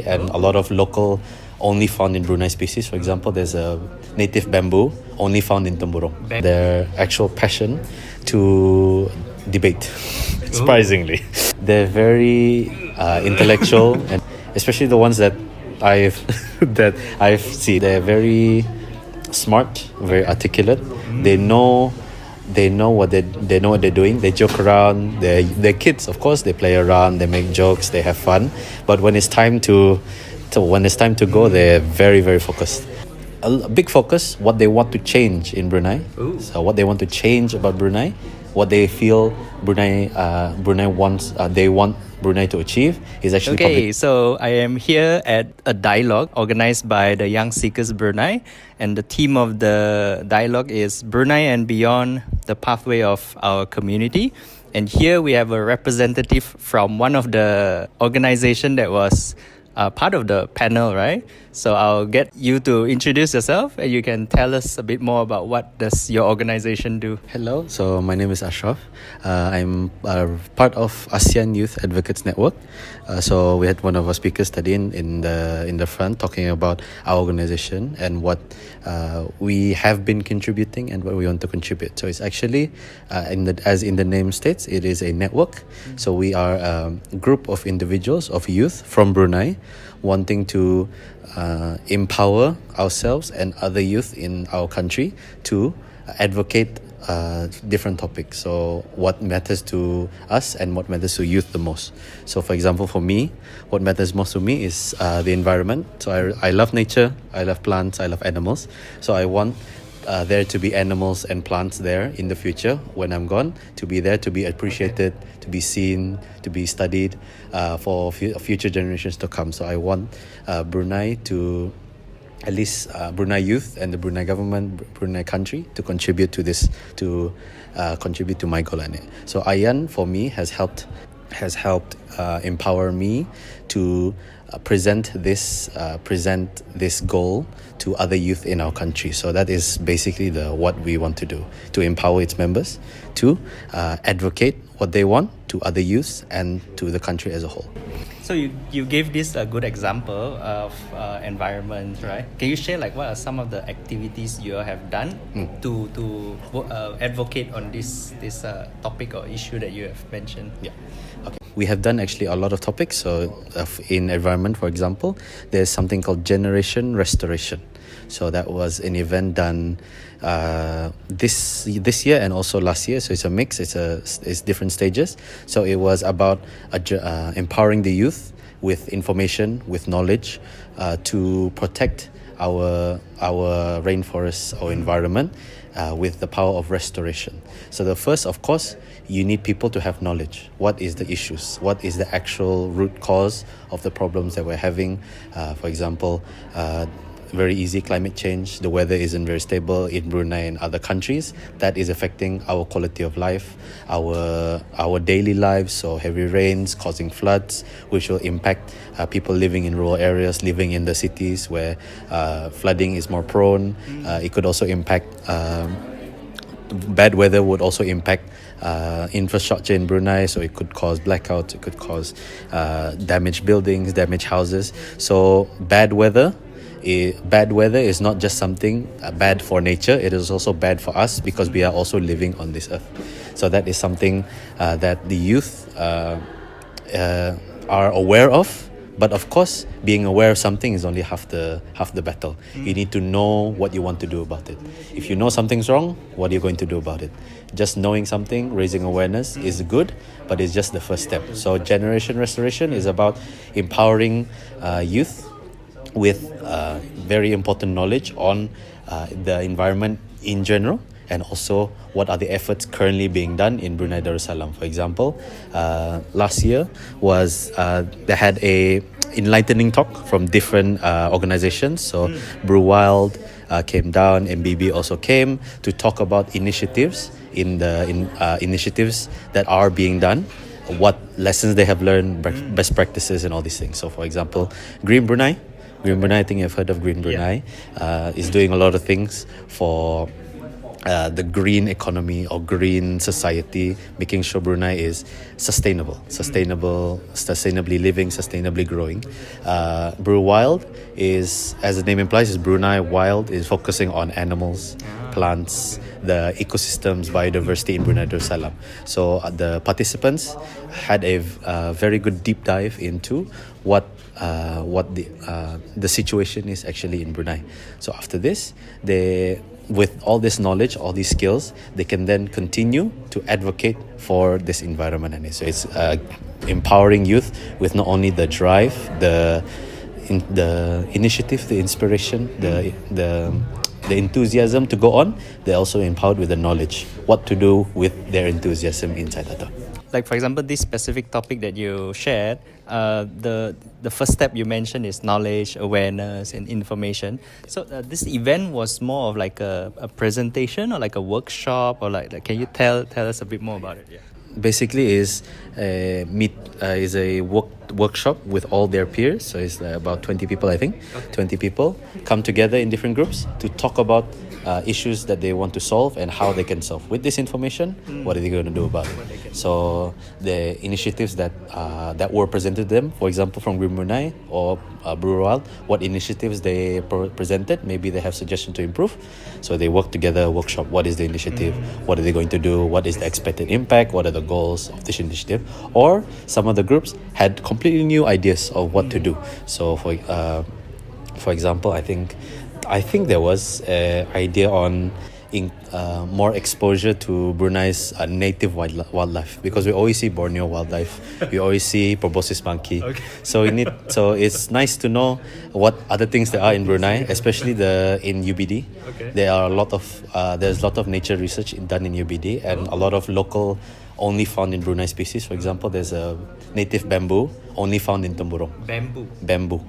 and a lot of local only found in Brunei species. For example, there's a native bamboo only found in Temburong. Their actual passion to debate, surprisingly. They're very intellectual, and especially the ones that I've seen. They're very smart, very articulate. They know what they're doing. They joke around. They're kids, of course. They play around. They make jokes. They have fun. But when it's time to go, they're very, very focused. A big focus, what they want to change in Brunei. Ooh. So what they want to change about Brunei, what they feel Brunei wants, they want Brunei to achieve is actually Okay, so I am here at a dialogue organized by the Young SEAkers Brunei, and the theme of the dialogue is Brunei and Beyond, the Pathway of Our Community. And here we have a representative from one of the organization that was part of the panel, right? So I'll get you to introduce yourself and you can tell us a bit more about what does your organization do. Hello, so my name is Ashraf. I'm part of ASEAN Youth Advocates Network. So we had one of our speakers studying in the front talking about our organization and what we have been contributing and what we want to contribute. So it's actually, as in the name states, it is a network. So we are a group of individuals, of youth from Brunei, wanting to empower ourselves and other youth in our country to advocate different topics. So what matters to us and what matters to youth the most. So for example, for me, what matters most to me is the environment. So I love nature, I love plants, I love animals. So I want there to be animals and plants there in the future when I'm gone, to be there, to be appreciated, to be seen, to be studied for future generations to come. So I want Brunei to, at least Brunei youth and the Brunei government, Brunei country, to contribute to this, to contribute to my goal in it. So AYAN for me has helped empower me to present this goal to other youth in our country. So that is basically what we want to do, to empower its members, to advocate what they want to other youths and to the country as a whole. So you gave this a good example of environment, right? Can you share what are some of the activities you have done to advocate on this topic or issue that you have mentioned? Yeah. Okay. We have done actually a lot of topics. So in environment, for example, there's something called Generation Restoration. So that was an event done this year and also last year. So it's a mix. It's different stages. So it was about empowering the youth with information, with knowledge, to protect our rainforests, our environment, with the power of restoration. So the first, of course, you need people to have knowledge. What is the issues? What is the actual root cause of the problems that we're having? For example, very easy climate change. The weather isn't very stable in Brunei and other countries. That is affecting our quality of life, our daily lives. So heavy rains causing floods, which will impact people living in rural areas, living in the cities where flooding is more prone. It could also impact bad weather would also impact infrastructure in Brunei, so it could cause blackouts, it could cause damaged buildings, damaged houses. So bad weather is not just something bad for nature, it is also bad for us because we are also living on this earth. So that is something that the youth are aware of. But of course, being aware of something is only half the battle. You need to know what you want to do about it. If you know something's wrong, what are you going to do about it? Just knowing something, raising awareness is good, but it's just the first step. So Generation Restoration is about empowering youth with very important knowledge on the environment in general, and also what are the efforts currently being done in Brunei Darussalam. For example, last year was they had a enlightening talk from different organizations. So Brew Wild came down, MBB also came to talk about initiatives initiatives that are being done, what lessons they have learned, best practices and all these things. So for example, Green Brunei, I think you've heard of Green Brunei, is doing a lot of things for the green economy or green society, making sure Brunei is sustainably living, sustainably growing. Brew Wild is, as the name implies, is Brunei Wild, is focusing on animals, plants, the ecosystems, biodiversity in Brunei Darussalam. So the participants had a very good deep dive into what the situation is actually in Brunei. So after this, with all this knowledge, all these skills, they can then continue to advocate for this environment. And so it's empowering youth with not only the drive, the initiative, the inspiration, the enthusiasm to go on. They're also empowered with the knowledge, what to do with their enthusiasm inside that. Like, for example, this specific topic that you shared, the first step you mentioned is knowledge, awareness, and information. So this event was more of like a presentation or like a workshop, or like can you tell us a bit more about it? Yeah. Basically is a workshop with all their peers. So it's about 20 people, I think. Okay. 20 people come together in different groups to talk about issues that they want to solve and how they can solve. With this information, what are they going to do about it? So the initiatives that were presented to them, for example, from Green Brunei or Brew Wild, what initiatives they presented, maybe they have suggestions to improve. So they work together, workshop, what is the initiative, what are they going to do, what is the expected impact, what are the goals of this initiative. Or some of the groups had completely new ideas of what to do. So for example, I think there was an idea on more exposure to Brunei's native wildlife, because we always see Borneo wildlife, we always see proboscis monkey. Okay. So it's nice to know what other things there are in Brunei, especially in UBD. Okay. There's a lot of nature research done in UBD, and a lot of local only found in Brunei species. For example, there's a native bamboo only found in Temburong. Bamboo.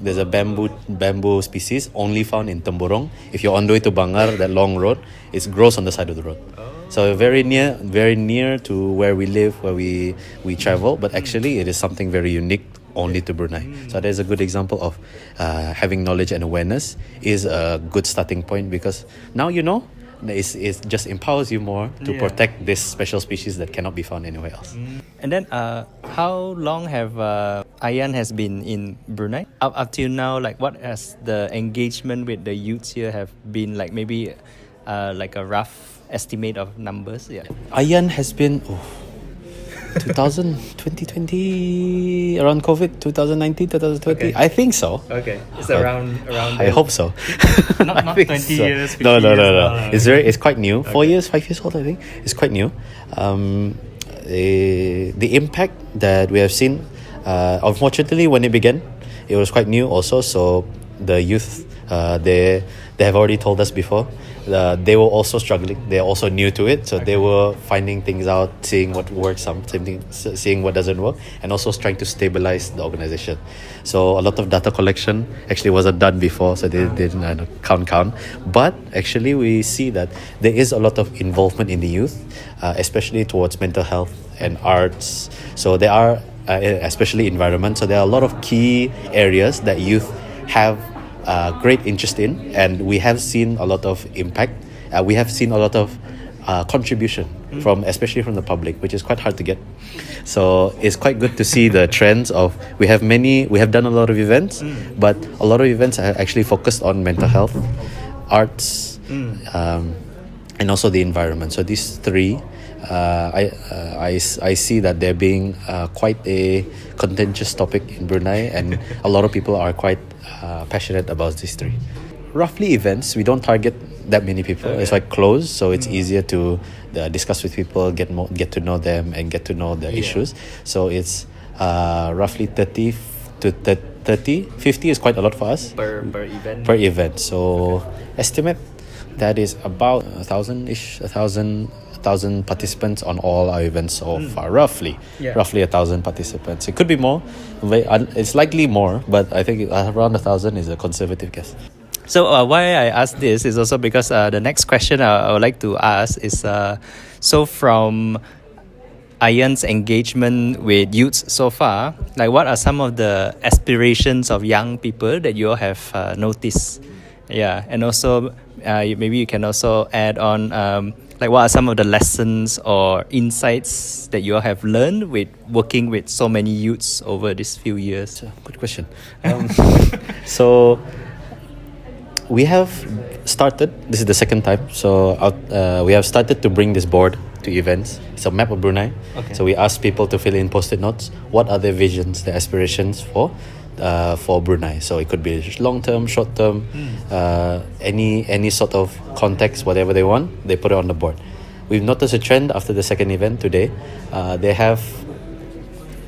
There's a bamboo species only found in Temburong. If you're on the way to Bangar, that long road, it grows on the side of the road. So very near to where we live, where we travel, but actually it is something very unique only to Brunei. So there's a good example of having knowledge and awareness is a good starting point, because now you know, it just empowers you more to protect this special species that cannot be found anywhere else. And then how long have AYAN has been in Brunei? Up till now, like what has the engagement with the youths here have been like? Maybe like a rough estimate of numbers. Yeah. AYAN has been 2020, around COVID, 2019, 2020. Okay. I think so. Okay, it's around. I hope so. not 20 so. Years. 50 no. Years. It's quite new. Okay. 5 years old, I think. It's quite new. The impact that we have seen, unfortunately, when it began, it was quite new also. So the youth, they have already told us before. They were also struggling. They're also new to it, so they were finding things out, seeing what works, seeing what doesn't work, and also trying to stabilize the organization. So a lot of data collection actually wasn't done before, so they didn't count. But actually, we see that there is a lot of involvement in the youth, especially towards mental health and arts. So there are, especially environment. So there are a lot of key areas that youth have great interest in, and we have seen a lot of impact. We have seen a lot of contribution especially from the public, which is quite hard to get. So it's quite good to see the trends of we have done a lot of events, but a lot of events are actually focused on mental health, arts, and also the environment. So these three, I see that they're being quite a contentious topic in Brunei, and a lot of people are quite passionate about these three. Roughly events, we don't target that many people. Okay. It's like closed, so it's easier to discuss with people, get to know them, and get to know the issues. So it's roughly 30 to 50 is quite a lot for us per event. So estimate that is about 1,000 participants on all our events so far. Roughly 1,000 participants. It could be more. It's likely more, but I think around 1,000 is a conservative guess. So why I ask this is also because the next question I would like to ask is so from AYAN's engagement with youths so far, like what are some of the aspirations of young people that you all have noticed Yeah, and also maybe you can also add on like what are some of the lessons or insights that you all have learned with working with so many youths over these few years? Good question. So we have started, this is the second time, so we have started to bring this board to events. It's a map of Brunei. Okay. So we ask people to fill in post-it notes. What are their visions, their aspirations for Brunei? So it could be long-term, short-term, any sort of context, whatever they want, they put it on the board. We've noticed a trend after the second event today. They have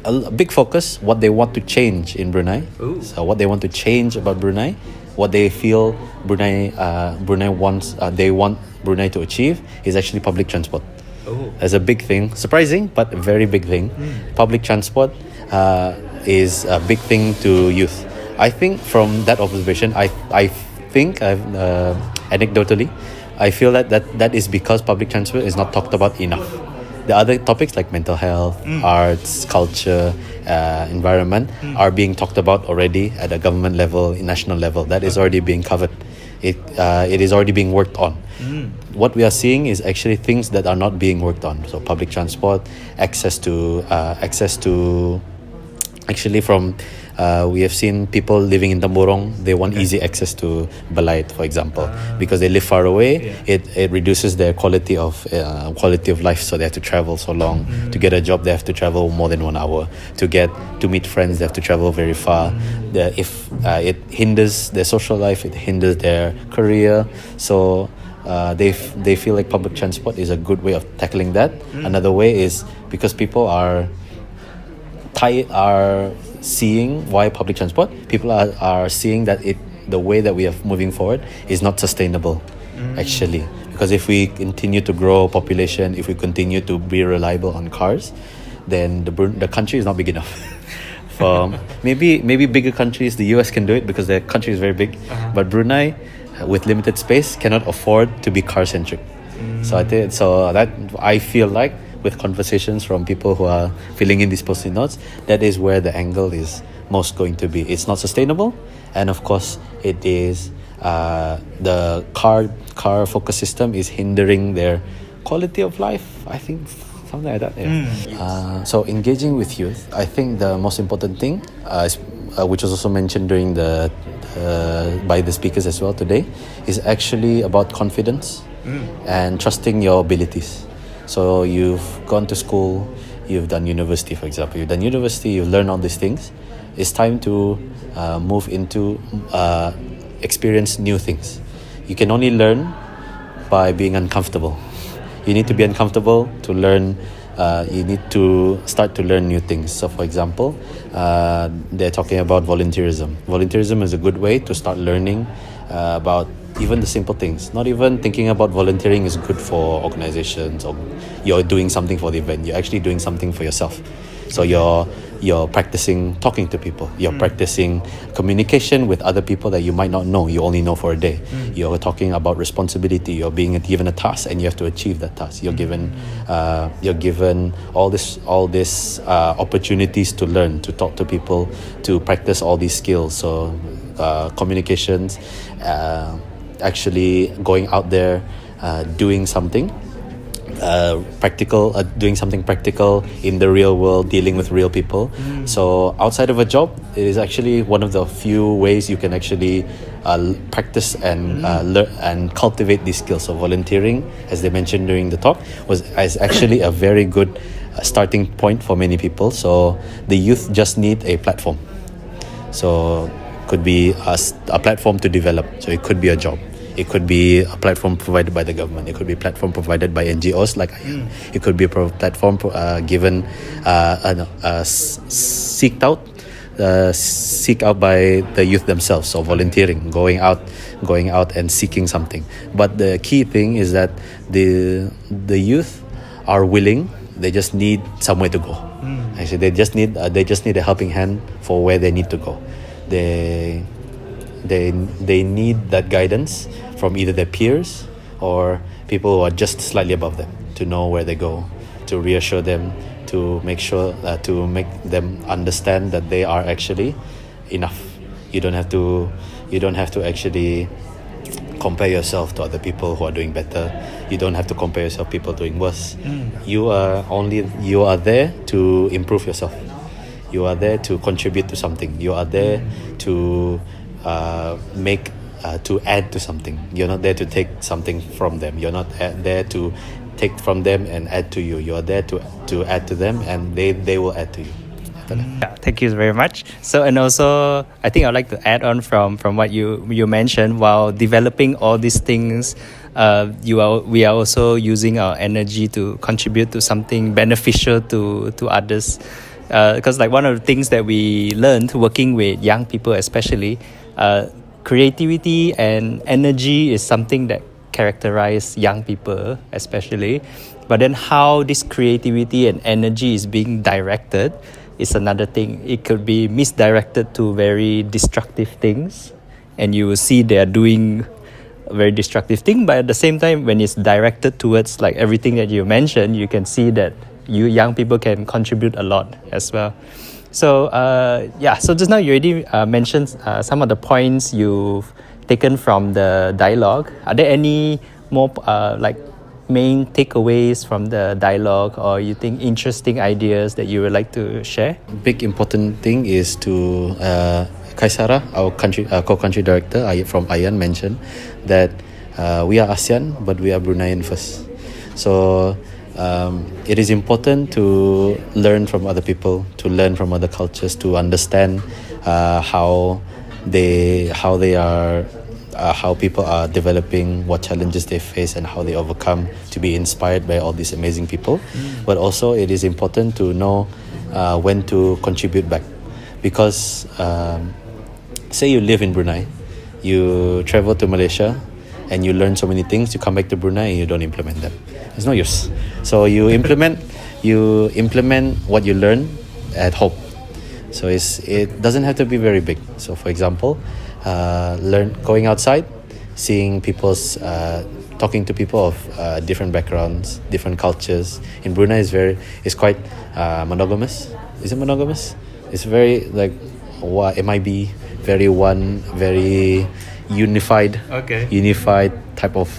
a big focus what they want to change in Brunei. Ooh. So what they want to change about Brunei, what they feel Brunei wants, they want Brunei to achieve is actually public transport. Oh. As a big thing, surprising but a very big thing. Public transport is a big thing to youth. I think from that observation, I think anecdotally, I feel that is because public transport is not talked about enough. The other topics like mental health, arts, culture, environment are being talked about already at a government level, national level. That is already being covered. It is already being worked on. What we are seeing is actually things that are not being worked on. So public transport, access to actually from we have seen people living in Tamborong, they want easy access to Balait, for example, because they live far away. It reduces their quality of life, so they have to travel so long. To get a job, they have to travel more than 1 hour. To meet friends, they have to travel very far. It hinders their social life, it hinders their career. So they feel like public transport is a good way of tackling that. Another way is because people are seeing why public transport, people are seeing that the way that we are moving forward is not sustainable actually, because if we continue to grow population, if we continue to be reliable on cars, then the country is not big enough. For maybe bigger countries, the US can do it because their country is very big, but Brunei with limited space cannot afford to be car centric. So I feel like with conversations from people who are filling in these post-it notes, that is where the angle is most going to be. It's not sustainable, and of course it is the car focus system is hindering their quality of life, I think, something like that. So engaging with youth, I think the most important thing which was also mentioned during by the speakers as well today, is actually about confidence and trusting your abilities. So you've gone to school, you've done university, for example. You've done university, you've learned all these things. It's time to move into experience new things. You can only learn by being uncomfortable. You need to be uncomfortable to learn. You need to start to learn new things. So for example, they're talking about volunteerism. Volunteerism is a good way to start learning about even the simple things. Not even thinking about volunteering is good for organizations or you're doing something for the event. You're actually doing something for yourself. So you're practicing talking to people. You're practicing communication with other people that you might not know. You only know for a day. You're talking about responsibility. You're being given a task and you have to achieve that task. You're given all this opportunities to learn, to talk to people, to practice all these skills. So communications, actually going out there, doing something practical, doing something practical in the real world, dealing with real people. So outside of a job, it is actually one of the few ways you can actually practice and learn and cultivate these skills. So volunteering, as they mentioned during the talk, is actually a very good starting point for many people. So the youth just need a platform. So could be a platform to develop. So it could be a job. It could be a platform provided by the government. It could be a platform provided by NGOs like AYAN. It could be a platform given seek out by the youth themselves. So volunteering, going out and seeking something. But the key thing is that the youth are willing. They just need somewhere to go. Actually, they just need a helping hand for where they need to go. They need that guidance from either their peers or people who are just slightly above them to know where they go, to reassure them, to make sure to make them understand that they are actually enough. You don't have to actually compare yourself to other people who are doing better. You don't have to compare yourself to people doing worse. You are there to improve yourself. You are there to contribute to something. You are there to to add to something. You're not there to take something from them. You're not there to take from them and add to you. You are there to add to them, and they will add to you. Yeah, thank you very much. So, and also, I think I'd like to add on from what you mentioned. While developing all these things, we are also using our energy to contribute to something beneficial to others. Because like one of the things that we learned working with young people, especially, creativity and energy is something that characterize young people, especially. But then how this creativity and energy is being directed is another thing. It could be misdirected to very destructive things, and you will see they are doing a very destructive thing. But at the same time, when it's directed towards like everything that you mentioned, you can see that you young people can contribute a lot as well. So so just now you already mentioned some of the points you've taken from the dialogue. Are there any more main takeaways from the dialogue, or you think interesting ideas that you would like to share? Big important thing is to Kaisara, our co-country director from AYAN, mentioned that we are ASEAN, but we are Bruneian first. So it is important to learn from other people, to learn from other cultures, to understand how people are developing, what challenges they face, and how they overcome, to be inspired by all these amazing people. But also it is important to know when to contribute back, because say you live in Brunei, you travel to Malaysia and you learn so many things, you come back to Brunei and you don't implement them. It's no use. So you implement what you learn at home. So it doesn't have to be very big. So for example, going outside, seeing talking to people of different backgrounds, different cultures. In Brunei is quite monogamous. Is it monogamous? It's very it might be very unified type of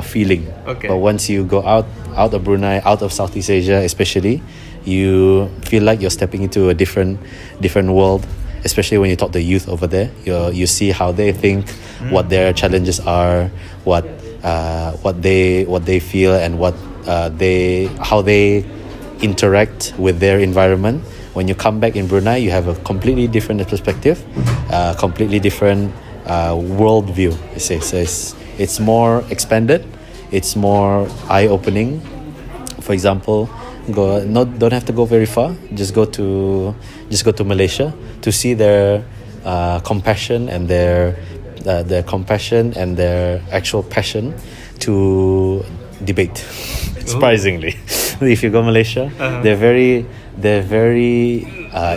feeling. Okay. But once you go out of Brunei, out of Southeast Asia especially, you feel like you're stepping into a different world. Especially when you talk to youth over there, you see how they think, what their challenges are, what they feel, and how they interact with their environment. When you come back in Brunei, you have a completely different perspective, completely different world view. You see, so it's more expanded, it's more eye-opening. For example, don't have to go very far. Just go to Malaysia to see their compassion and their actual passion to debate. Surprisingly, if you go Malaysia, they're very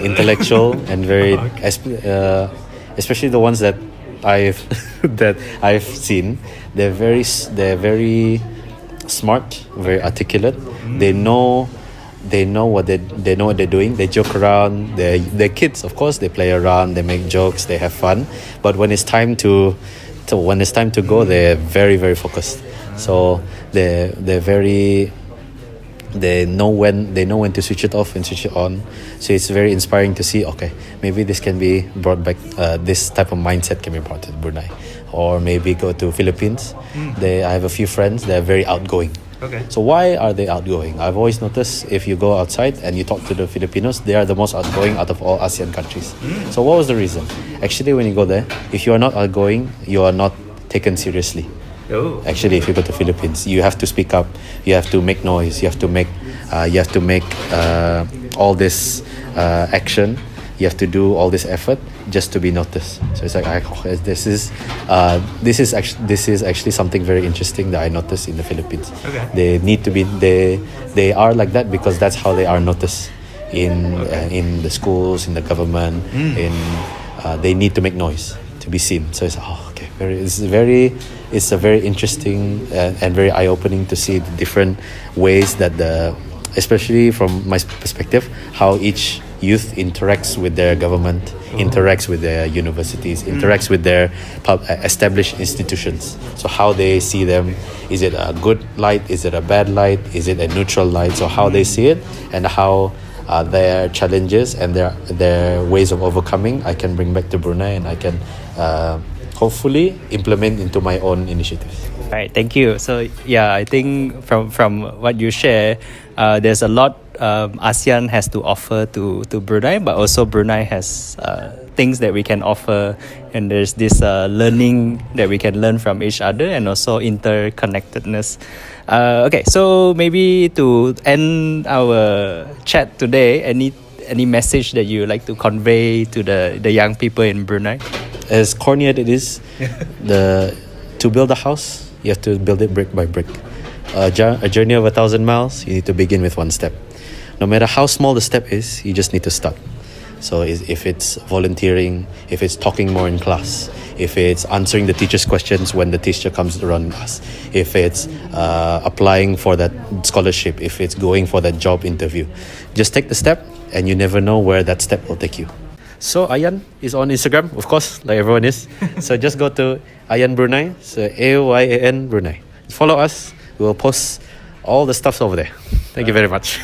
intellectual and very especially the ones that I've seen. They're very smart, very articulate. They know what they're doing. They joke around. They're kids, of course. They play around. They make jokes. They have fun. But when it's time to go, they're very, very focused. So they know when to switch it off and switch it on. So it's very inspiring to see. Okay, maybe this can be brought back. This type of mindset can be brought to Brunei, or maybe go to Philippines. I have a few friends. They're very outgoing. Okay. So why are they outgoing? I've always noticed if you go outside and you talk to the Filipinos, they are the most outgoing out of all ASEAN countries. So what was the reason? Actually, when you go there, if you are not outgoing, you are not taken seriously. Oh. Actually, if you go to Philippines, you have to speak up. You have to make noise. You have to make all this action. You have to do all this effort just to be noticed. So it's like this is actually something very interesting that I noticed in the Philippines. Okay. They need to be they are like that because that's how they are noticed in the schools, in the government. They need to make noise to be seen. So it's it's a very interesting and very eye-opening to see the different ways that especially from my perspective, how each youth interacts with their government, interacts with their universities, interacts with their established institutions. So how they see them, is it a good light, is it a bad light, is it a neutral light? So how they see it, and how their challenges and their ways of overcoming I can bring back to Brunei, and I can hopefully implement into my own initiatives. Right, thank you. So yeah, I think from what you share, there's a lot ASEAN has to offer to Brunei, but also Brunei has things that we can offer, and there's this learning that we can learn from each other, and also interconnectedness. Okay, so maybe to end our chat today, any message that you would like to convey to the young people in Brunei? As corny as it is, to build a house, you have to build it brick by brick. A journey of 1,000 miles, you need to begin with one step. No matter how small the step is, you just need to start. So if it's volunteering, if it's talking more in class, if it's answering the teacher's questions when the teacher comes around us, if it's applying for that scholarship, if it's going for that job interview, just take the step, and you never know where that step will take you. So AYAN is on Instagram, of course, like everyone is. So just go to AYAN Brunei, so AYAN Brunei. Follow us. We will post all the stuff over there. Thank you very much.